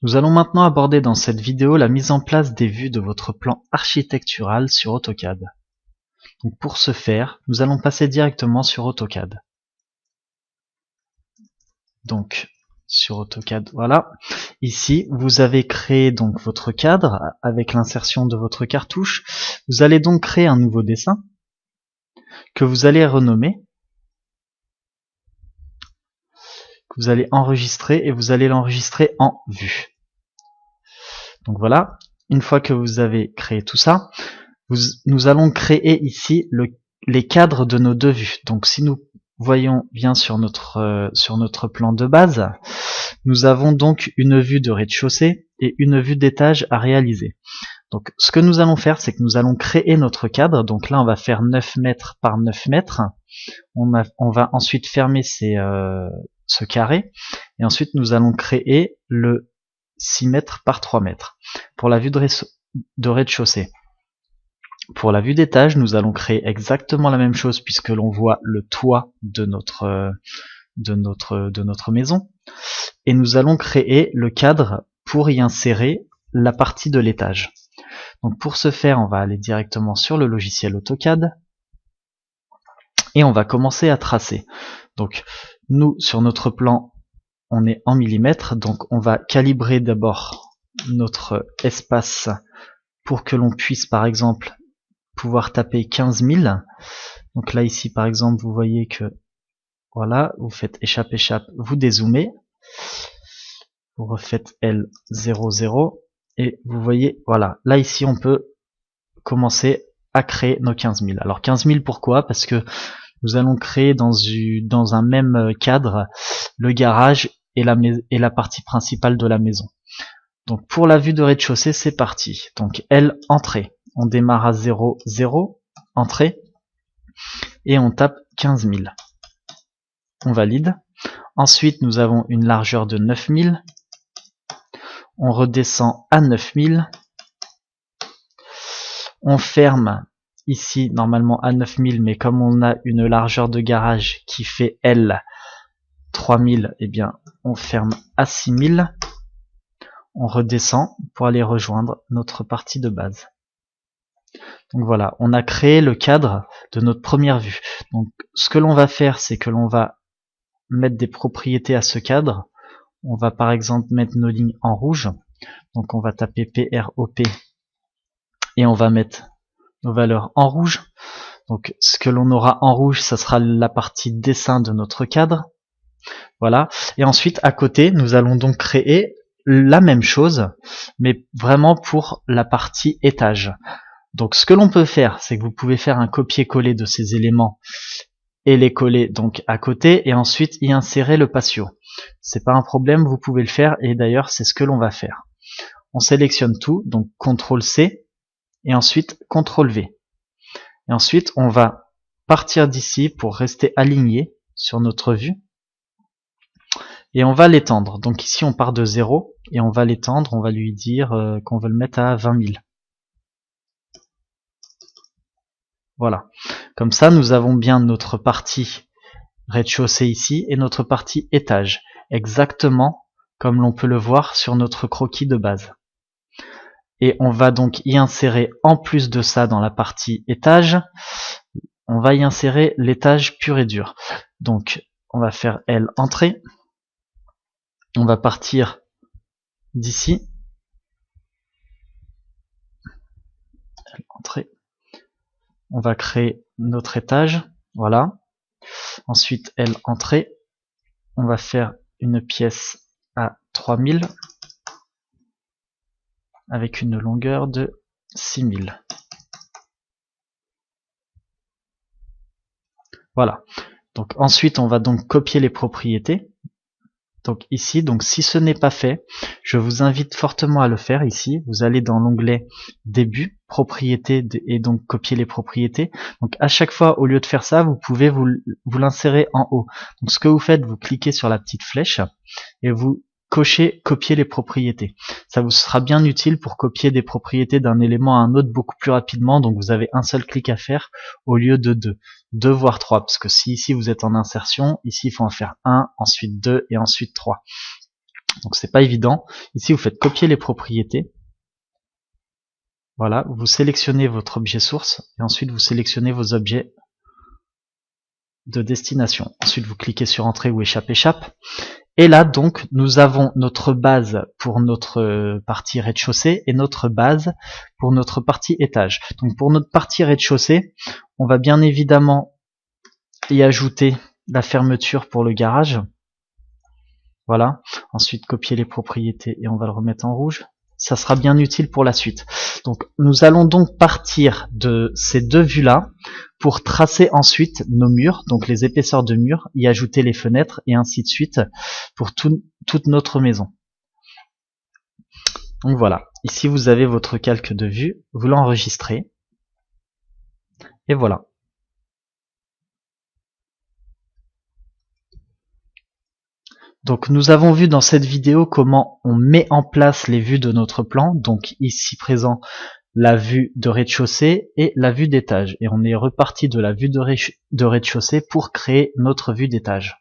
Nous allons maintenant aborder dans cette vidéo la mise en place des vues de votre plan architectural sur AutoCAD. Donc pour ce faire, nous allons passer directement sur AutoCAD. Donc sur AutoCAD, voilà. Ici, vous avez créé donc votre cadre avec l'insertion de votre cartouche. Vous allez donc créer un nouveau dessin que vous allez renommer, que vous allez enregistrer et vous allez l'enregistrer en vue. Donc voilà, une fois que vous avez créé tout ça, nous allons créer ici les cadres de nos deux vues. Donc si nous voyons bien sur notre plan de base, nous avons donc une vue de rez-de-chaussée et une vue d'étage à réaliser. Donc ce que nous allons faire, c'est que nous allons créer notre cadre. Donc là, on va faire 9 mètres par 9 mètres. On va ensuite fermer ce carré. Et ensuite, nous allons créer le 6 mètres par 3 mètres pour la vue de rez-de-chaussée. Pour la vue d'étage, nous allons créer exactement la même chose puisque l'on voit le toit de notre maison. Et nous allons créer le cadre pour y insérer la partie de l'étage. Donc pour ce faire, on va aller directement sur le logiciel AutoCAD et on va commencer à tracer. Donc nous, sur notre plan, on est en millimètres, donc on va calibrer d'abord notre espace pour que l'on puisse par exemple pouvoir taper 15 000. Donc là ici par exemple vous voyez que voilà, vous faites échappe, vous dézoomez, vous refaites L00 et vous voyez, voilà, là ici on peut commencer à créer nos 15 000. Alors 15 000 pourquoi? Parce que nous allons créer dans un même cadre le garage et la partie principale de la maison. Donc pour la vue de rez-de-chaussée, c'est parti. Donc L, entrée. On démarre à 0, 0, entrée. Et on tape 15 000. On valide. Ensuite, nous avons une largeur de 9 000. On redescend à 9 000. On ferme ici normalement à 9 000, mais comme on a une largeur de garage qui fait L 3000, eh bien on ferme à 6 000. On redescend pour aller rejoindre notre partie de base. Donc voilà, on a créé le cadre de notre première vue. Donc ce que l'on va faire, c'est que l'on va mettre des propriétés à ce cadre. On va par exemple mettre nos lignes en rouge. Donc on va taper PROP et on va mettre nos valeurs en rouge. Donc ce que l'on aura en rouge, ça sera la partie dessin de notre cadre. Voilà. Et ensuite, à côté, nous allons donc créer la même chose, mais vraiment pour la partie étage. Donc ce que l'on peut faire, c'est que vous pouvez faire un copier-coller de ces éléments et les coller donc à côté et ensuite y insérer le patio. C'est pas un problème, vous pouvez le faire et d'ailleurs c'est ce que l'on va faire. On sélectionne tout, donc CTRL-C et ensuite CTRL-V. Et ensuite on va partir d'ici pour rester aligné sur notre vue. Et on va l'étendre. Donc ici on part de 0 et on va l'étendre, on va lui dire qu'on veut le mettre à 20 000. Voilà. Comme ça nous avons bien notre partie rez-de-chaussée ici et notre partie étage. Exactement comme l'on peut le voir sur notre croquis de base. Et on va donc y insérer en plus de ça dans la partie étage, on va y insérer l'étage pur et dur. Donc on va faire L entrée. On va partir d'ici. Entrée. On va créer notre étage. Voilà. Ensuite, L entrée. On va faire une pièce à 3000 avec une longueur de 6000. Voilà. Donc ensuite, on va donc copier les propriétés. Donc ici, donc si ce n'est pas fait, je vous invite fortement à le faire ici. Vous allez dans l'onglet début, propriétés et donc copier les propriétés. Donc à chaque fois, au lieu de faire ça, vous pouvez vous l'insérer en haut. Donc ce que vous faites, vous cliquez sur la petite flèche et vous cochez copier les propriétés. Ça vous sera bien utile pour copier des propriétés d'un élément à un autre beaucoup plus rapidement. Donc vous avez un seul clic à faire au lieu de deux voire 3, parce que si ici vous êtes en insertion, ici il faut en faire 1, ensuite 2 et ensuite 3. Donc c'est pas évident. Ici vous faites copier les propriétés. Voilà, vous sélectionnez votre objet source et ensuite vous sélectionnez vos objets de destination. Ensuite vous cliquez sur entrée ou échappe. Et là donc nous avons notre base pour notre partie rez-de-chaussée et notre base pour notre partie étage. Donc pour notre partie rez-de-chaussée, on va bien évidemment y ajouter la fermeture pour le garage. Voilà. Ensuite copier les propriétés et on va le remettre en rouge. Ça sera bien utile pour la suite. Donc nous allons donc partir de ces deux vues là pour tracer ensuite nos murs, donc les épaisseurs de murs, y ajouter les fenêtres et ainsi de suite pour toute notre maison. Donc voilà, ici vous avez votre calque de vue, vous l'enregistrez et voilà. Donc nous avons vu dans cette vidéo comment on met en place les vues de notre plan, donc ici présent la vue de rez-de-chaussée et la vue d'étage. Et on est reparti de la vue de rez-de-chaussée pour créer notre vue d'étage.